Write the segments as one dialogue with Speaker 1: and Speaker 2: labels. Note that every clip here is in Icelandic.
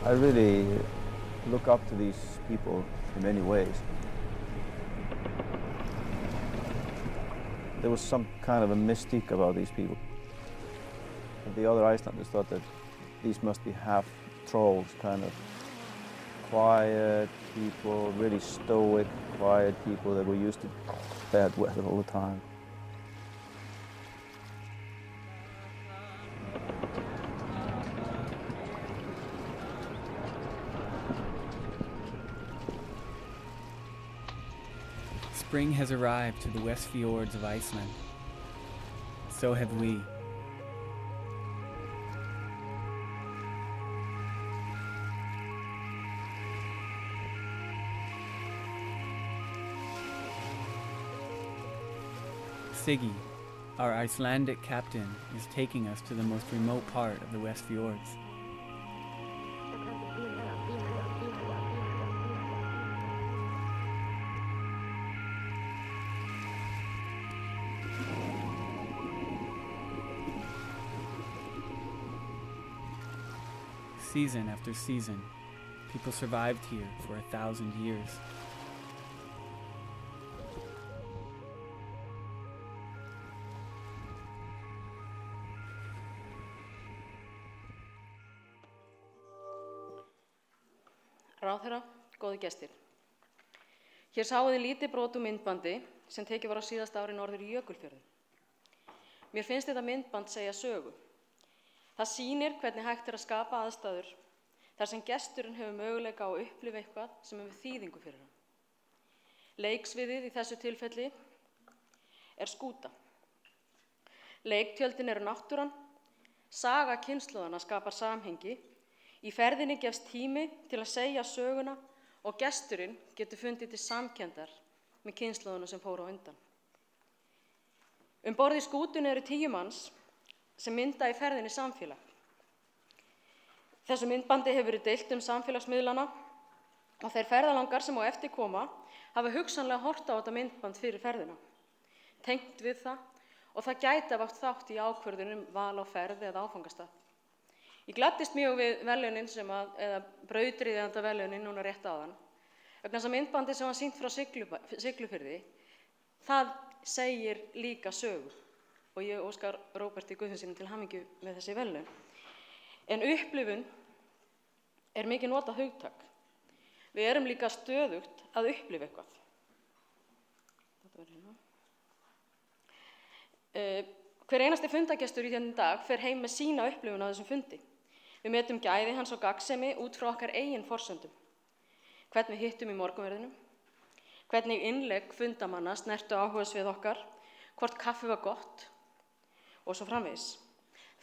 Speaker 1: I really look up to these people in many ways. There was some kind of a mystique about these people. And the other Icelanders thought that these must be half trolls, kind of quiet people, really stoic, quiet people that were used to bad weather all the time.
Speaker 2: Spring has arrived to the West Fjords of Iceland. So have we. Siggy, our Icelandic captain, is taking us to the most remote part of the West Fjords. Season after season, people survived here for 1,000 years.
Speaker 3: Ráðherra, góði gestir. Hér sáuð þið lítið brot úr myndbandi sem tekið var á síðasta ári norður í Jökulfjörðum. Mér finnst þetta myndband segja sögu. Það sýnir hvernig hægt að skapa aðstæður þar sem gesturinn hefur möguleika á að upplifa eitthvað sem hefur þýðingu fyrir hann. Leiksviðið í þessu tilfelli skúta. Leiktjöldin eru náttúran, saga kynslóðanna skapar samhengi, í ferðinni gefst tími til að segja söguna og gesturinn getur fundið til samkenndar með kynslóðuna sem fóru á undan. Borð í skútunni eru 10 manns sem mynda í ferðinni samfélag. Þessu myndbandi hefur verið deilt samfélagsmiðlana og þeir ferðalangar sem á eftir koma hafa hugsanlega horft á þetta myndband fyrir ferðina, tengt við það og það gæti haft þátt í ákvörðun val á ferð eða áfangastað. Ég gladdist mjög við verðlaunin eða brautryðjanda verðlaunin núna rétt áðan, vegna þess að myndbandi sem var sýnt frá Siglufirði, það segir líka sögu og ég óskar Róberti Guðfinnssyni til hamingju með þessi verðlaun. En upplifun mikið notað hugtak. Við erum líka stöðugt að upplifa eitthvað. Hver einasti fundagestur í þennan dag fer heim með sína upplifun á þessum fundi. Við metum gæði hans og gagnsemi út frá okkar eigin forsendum. Hvernig við hittum í morgunverðinum, hvernig innlegg fundamanna snertu áhugasvið okkar, hvort kaffi var gott og svo framvegis.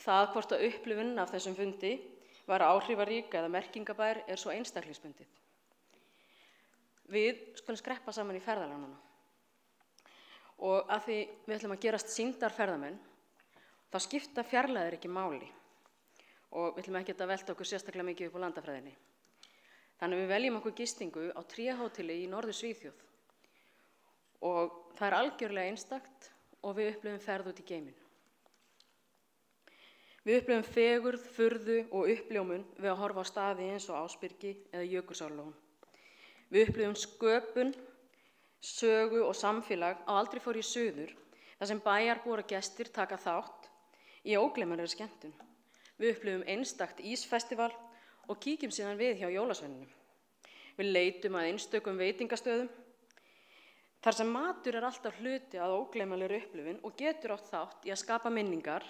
Speaker 3: Það hvort að upplifunin af þessum fundi var áhrifarík eða merkingabær svo einstaklingsbundið. Við skulum skreppa saman í ferðalag núna. Og að því við ætlum að gerast sýndarferðamenn, þá skipta fjarlægðir ekki máli. Og við ætlum ekki að velta okkur sérstaklega mikið upp á landafræðinni. Þannig við veljum okkur gistingu á tréhóteli í Norður Svíþjóð. Og það algjörlega einstakt og við upplifum ferð út í geiminn. Við upplifum fegurð, furðu og uppljómun við að horfa á staði eins og Ásbyrgi eða Jökulsárlón. Við upplifum sköpun, sögu og samfélag á Aldrei fór ég suður, þar sem bæjarbúar og gestir taka þátt í ógleymanlegri skemmtun. Við upplifum einstakt ísfestival og kíkjum síðan við hjá jólasveininum. Við leitum að einstökum veitingastöðum, þar sem matur alltaf hluti að ógleymanlegri upplifun og getur átt þátt í að skapa minningar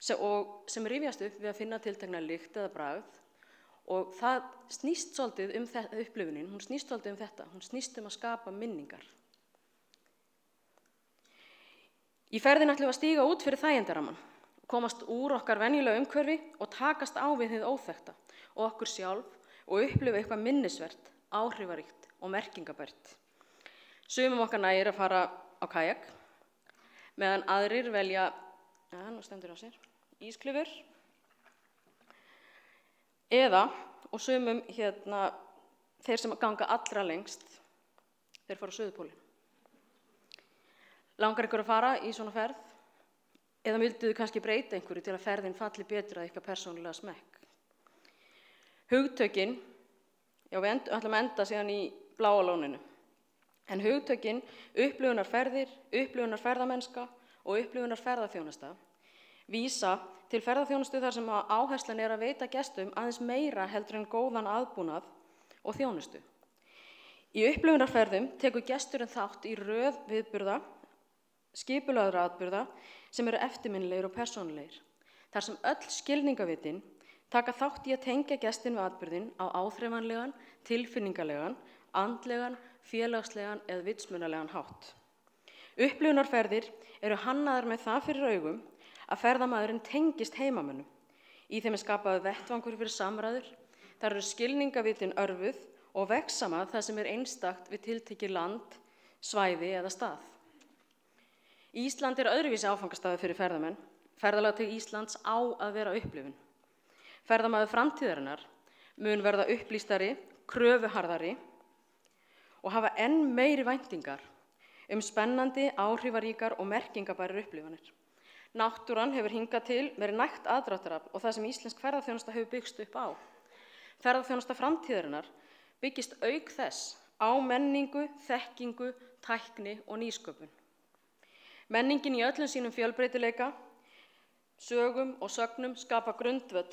Speaker 3: sem rifjast upp við að finna tiltekna lykt eða bragð. Og það snýst svolítið upplifunin, hún snýst svolítið þetta, hún snýst að skapa minningar. Í ferðinni ætlum við að stíga út fyrir þægindarammann, komast úr okkar venjulega umhverfi og takast á við hið óþekkta og okkur sjálf og upplifa eitthvað minnisvert, áhrifaríkt og merkingabært. Sumum okkar nægir að fara á kajak, meðan aðrir velja, nú stendur á sér, ísklifur, eða, og sumum þeir sem ganga allra lengst, þeir fara á Suðurpólinn. Langar ykkur að fara í svona ferð? Eða vilduðu kannski breyta einhverju til að ferðin falli betur að ykkar persónulega smekk? Hugtökin, já við ætlum að enda síðan í Bláa lóninu, en hugtökin upplifunarferðir, upplifunarferðamennska og upplifunarferðaþjónusta vísa til ferðaþjónustu þar sem áherslan að veita gestum aðeins meira heldur en góðan aðbúnað og þjónustu. Í upplifunarferðum tekur gesturinn þátt í röð viðburða, skipulagðra atburða sem eru eftirminnilegir og persónulegir, þar sem öll skilningavitin taka þátt í að tengja gestin við atburðinn á áþreifanlegan, tilfinningalegan, andlegan, félagslegan eða vitsmunalegan hátt. Upplifunarferðir eru hannaðar með það fyrir augum að ferðamaðurinn tengist heimamönnum. Í þeim skapaður vettvangur fyrir samræður, þar eru skilningavitin örvuð og vegsamað það sem einstakt við tiltekið land, svæði eða stað. Ísland öðruvísi áfangastaður fyrir ferðamenn. Ferðalag til Íslands á að vera upplifun. Ferðamaður framtíðarinnar mun verða upplýstari, kröfuharðari og hafa enn meiri væntingar spennandi, áhrifaríkar og merkingabærar upplifanir. Náttúran hefur hingað til verið nægt aðdráttarafl og það sem íslensk ferðaþjónusta hefur byggst upp á. Ferðaþjónusta framtíðarinnar byggist auk þess á menningu, þekkingu, tækni og nýsköpun. Menningin í öllum sínum fjölbreytileika, sögum og sögnum skapa grundvöll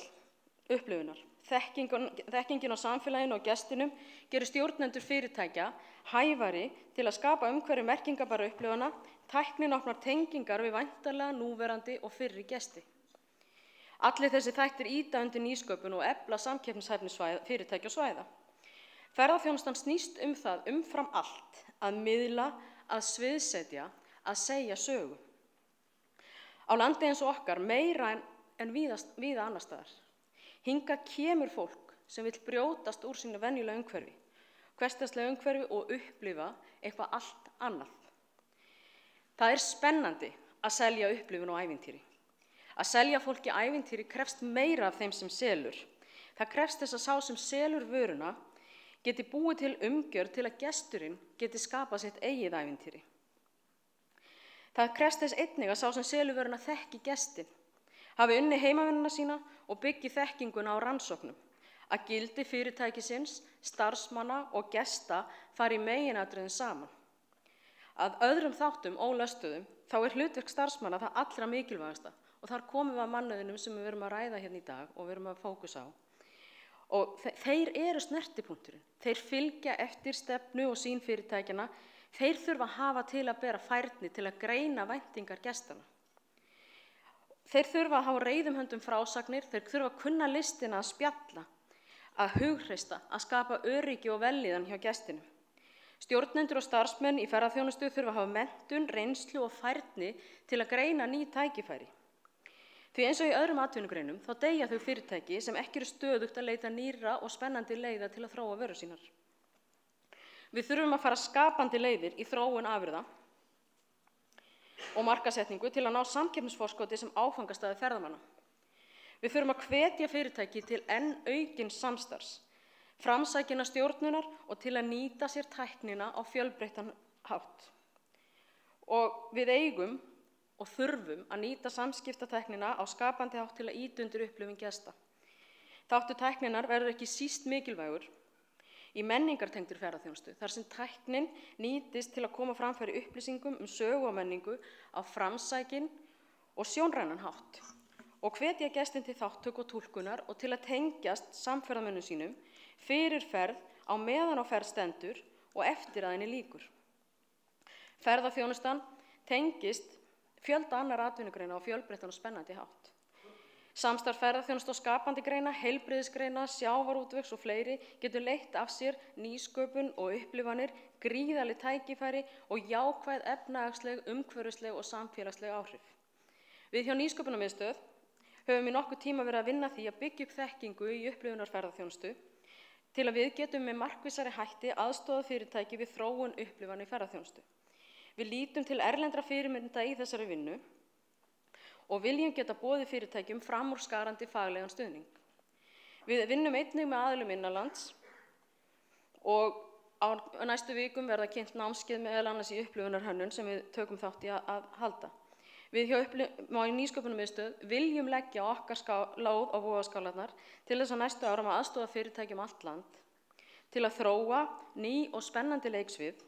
Speaker 3: upplifunar. Þekkingin á samfélaginu og gestinum gerir stjórnendur fyrirtækja hæfari til að skapa umhverfi merkingabæra upplifana, tæknin opnar tengingar við væntanlega, núverandi og fyrri gesti. Allir þessi þættir ýta undir nýsköpun og efla samkeppnishæfni fyrirtækja og svæða. Ferðaþjónustan snýst það umfram allt að miðla, að sviðsetja, að segja sögu. Á landi eins og okkar meira en víða annars staðar. Hingað kemur fólk sem vill brjótast úr sínu venjulega umhverfi, hversdagslega umhverfi og upplifa eitthvað allt annað. Það spennandi að selja upplifun og ævintýri. Að selja fólki ævintýri krefst meira af þeim sem selur. Það krefst þess að sá sem selur vöruna geti búið til umgjörð til að gesturinn geti skapað sitt eigið ævintýri. Það krefst þess einnig að sá sem selur vöruna þekki gestin, hafi unnið heimavinnuna sína og byggi þekkinguna á rannsóknum, að gildi fyrirtækisins, starfsmanna og gesta fari í meginatriðum saman. Að öðrum þáttum ólöstuðum þá hlutverk starfsmanna það allra mikilvægasta og þar komum við að mannauðinum sem við verum að ræða hérna í dag og verum að fókusa á. Og þeir eru snertipunkturinn, þeir fylgja eftir stefnu og sýn fyrirtækjana, þeir þurfa að hafa til að bera færni til að greina væntingar gestanna. Þeir þurfa að hafa reiðum höndum frásagnir, þeir þurfa að kunna listina að spjalla, að hughreysta, að skapa öryggi og vellíðan hjá gestinum. Stjórnendur og starfsmenn í ferðaþjónustu þurfa að hafa menntun, reynslu og færni til að greina ný tækifæri. Því eins og í öðrum atvinnugreinum þá deyja þau fyrirtæki sem ekki eru stöðugt að leita nýrra og spennandi leiða til að þróa vörur sínar. Við þurfum að fara skapandi leiðir í þróun afurða og markaðssetningu til að ná samkeppnisforskoti sem áfangastaði ferðamanna. Við þurfum að hvetja fyrirtæki til enn aukins samstarfs, framsækinnar stjórnunar og til að nýta sér tæknina á fjölbreyttan hátt. Og við eigum og þurfum að nýta samskiptatæknina á skapandi hátt til að ýta undir upplifun gesta. Þáttur tækninar verður ekki síst mikilvægur í menningartengdri ferðaþjónustu, þar sem tæknin nýtist til að koma fram fyrir upplýsingum sögu og menningu á framsækin og sjónrænan hátt og hvetja gestin til þáttöku og túlkunar og til að tengjast samferðamönnum sínum fyrir ferð á meðan á ferð stendur og eftir að henni lýkur. Ferðaþjónustan tengist fjölda annarra atvinnugreina á fjölbreyttan og spennandi hátt. Samstarf ferðaþjónustu og skapandi greina, heilbrigðisgreina, sjávarútvegs og fleiri getur leitt af sér nýsköpun og upplifanir, gríðarleg tækifæri og jákvæð efnahagsleg, umhverfisleg og samfélagsleg áhrif. Við hjá Nýsköpunarmiðstöð höfum í nokkuð tíma verið að vinna því að byggja upp þekkingu í upplifunarferðaþjónustu til að við getum með markvissari hætti aðstoða fyrirtæki við þróun upplifana í ferðaþjónustu. Við lítum til erlendra fyrirmynda í þessari vinnu og viljum geta boðið fyrirtækjum framúrskarandi faglegan stuðning. Við vinnum einnig með aðilum innanlands og á næstu vikum verða kynnt námskeið meðal annars í upplifunarhönnun sem við tökum þátt í að halda. Við hjá Nýsköpunarmiðstöð viljum leggja okkar lóð á vogarskálarnar til þess að næstu árum að aðstoða fyrirtækjum allt land til að þróa ný og spennandi leiksvið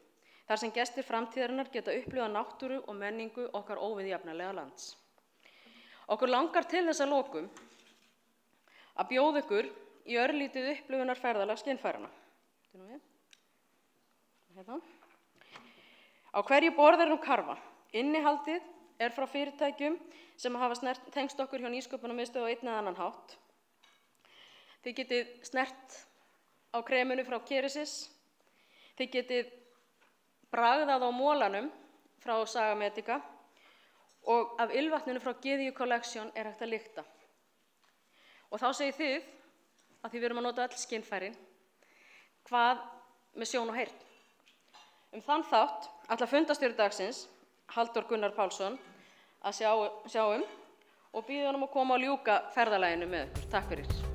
Speaker 3: þar sem gestir framtíðarinnar geta upplifað náttúru og menningu okkar óviðjafnanlega lands. Okkur langar til þess að lokum að bjóða ykkur í örlítið upplifunarferðalag skynfæranna. Á hverju borð nú karfa. Innihaldið frá fyrirtækjum sem hafa tengst okkur hjá Nýsköpunarmiðstöð á einn eða annan hátt. Þið getið snert á kreminu frá Kerecis. Þið getið bragðað á mólanum frá Saga Medica og af ylvatninu frá Gyðju Collection hægt að lykta. Og þá segið þið, að því við erum að nota öll skynfærin, hvað með sjón og heyrn. Þann þátt ætla fundarstjóri dagsins, Halldór Gunnar Pálsson, að sjá og býða honum að koma og ljúka ferðalaginu með ykkur. Takk fyrir.